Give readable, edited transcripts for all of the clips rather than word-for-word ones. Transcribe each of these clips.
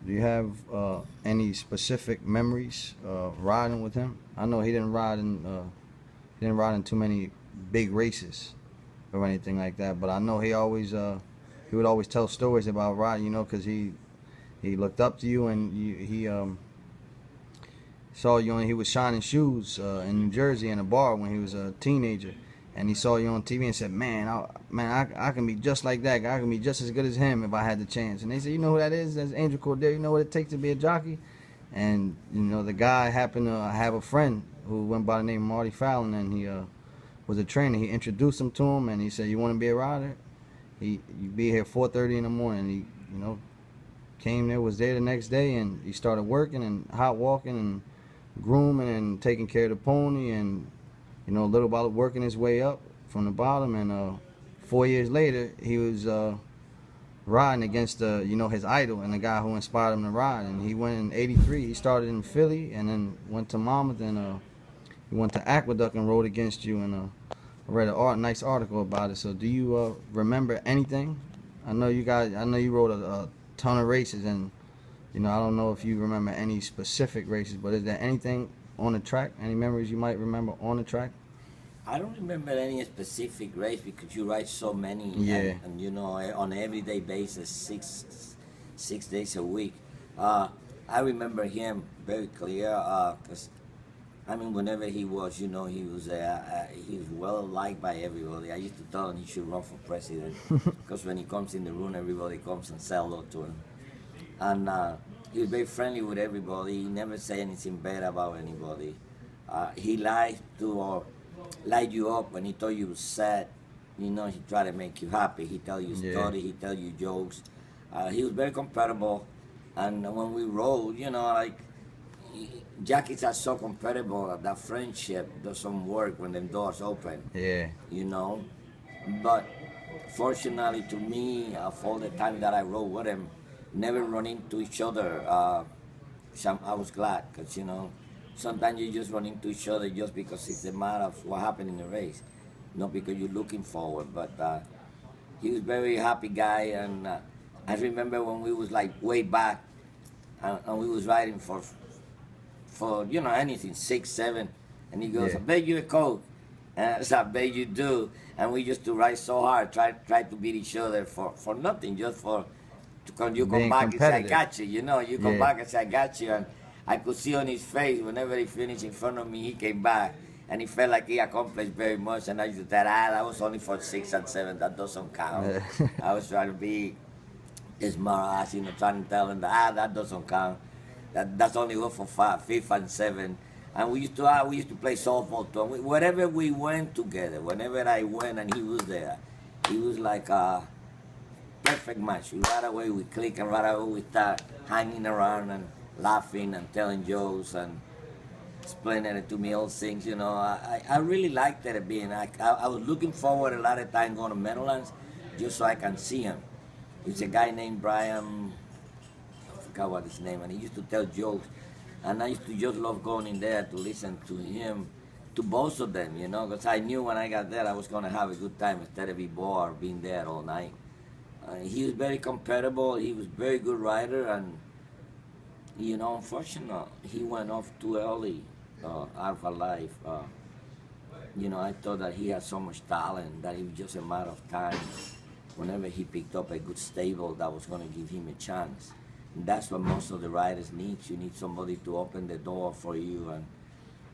Do you have any specific memories riding with him? I know he didn't ride in too many big races or anything like that, but I know he would always tell stories about riding. You know, because he looked up to you and he saw you and he was shining shoes in New Jersey in a bar when he was a teenager, and he saw you on TV and said, I can be just like that guy. I can be just as good as him if I had the chance." And they said, "You know who that is? That's Angel Cordero. You know what it takes to be a jockey?" And you know the guy happened to have a friend who went by the name of Marty Fallon, and he was a trainer. He introduced him to him, and he said, "You want to be a rider? You be here 4:30 in the morning." He came there, was there the next day, and he started working and hot walking and grooming and taking care of the pony, and little by little working his way up from the bottom. And 4 years later, he was riding against his idol and the guy who inspired him to ride. And he went in '83. He started in Philly and then went to Monmouth, and he went to Aqueduct and rode against you. And I read a nice article about it. So do you remember anything? I know you rode a ton of races, and I don't know if you remember any specific races, but is there anything on the track, any memories you might remember on the track? I don't remember any specific race because you ride so many, Yeah. and on an everyday basis, six days a week. I remember him very clear because whenever he was, he was well liked by everybody. I used to tell him he should run for president because when he comes in the room, everybody comes and say hello to him. And he was very friendly with everybody. He never said anything bad about anybody. He liked to light you up when he thought you was sad. He tried to make you happy. He tell you stories. He tell you jokes. He was very compatible. And when we rode, jockeys are so compatible that friendship doesn't work when the doors open. Yeah. But fortunately to me, for all the time that I rode with him, never run into each other. I was glad because sometimes you just run into each other just because it's a matter of what happened in the race, not because you're looking forward. But he was a very happy guy, and I remember when we was like way back, and we was riding for anything 6, 7, and he goes, Yeah. "I bet you a coke." And so I bet you do, and we used to ride so hard, try to beat each other for nothing, just for. When you come Being back and say, "I competitive. got you," you come Yeah. back and say, "I got you," and I could see on his face whenever he finished in front of me, he came back, and he felt like he accomplished very much. And I used to tell, that was only for 6 and 7, that doesn't count. I was trying to be smart ass, trying to tell him that doesn't count. That's only good for 5th and 7. And we used to play softball too. Wherever we went together, whenever I went and he was there, he was like perfect match. Right away we click, and right away we start hanging around and laughing and telling jokes and explaining it to me all things. I really liked that being. I was looking forward a lot of time going to Meadowlands just so I can see him. It's a guy named Brian. I forgot what his name, and he used to tell jokes, and I used to just love going in there to listen to him, to both of them, because I knew when I got there I was going to have a good time instead of be bored being there all night. He was very compatible. He was a very good rider, and unfortunately, he went off too early out of our life. I thought that he had so much talent that it was just a matter of time. Whenever he picked up a good stable, that was going to give him a chance. And that's what most of the riders need. You need somebody to open the door for you, and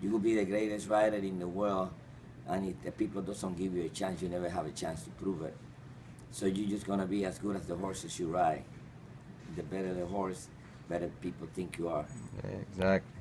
you could be the greatest rider in the world, and if the people doesn't give you a chance, you never have a chance to prove it. So you're just going to be as good as the horses you ride. The better the horse, better people think you are. Yeah, exactly.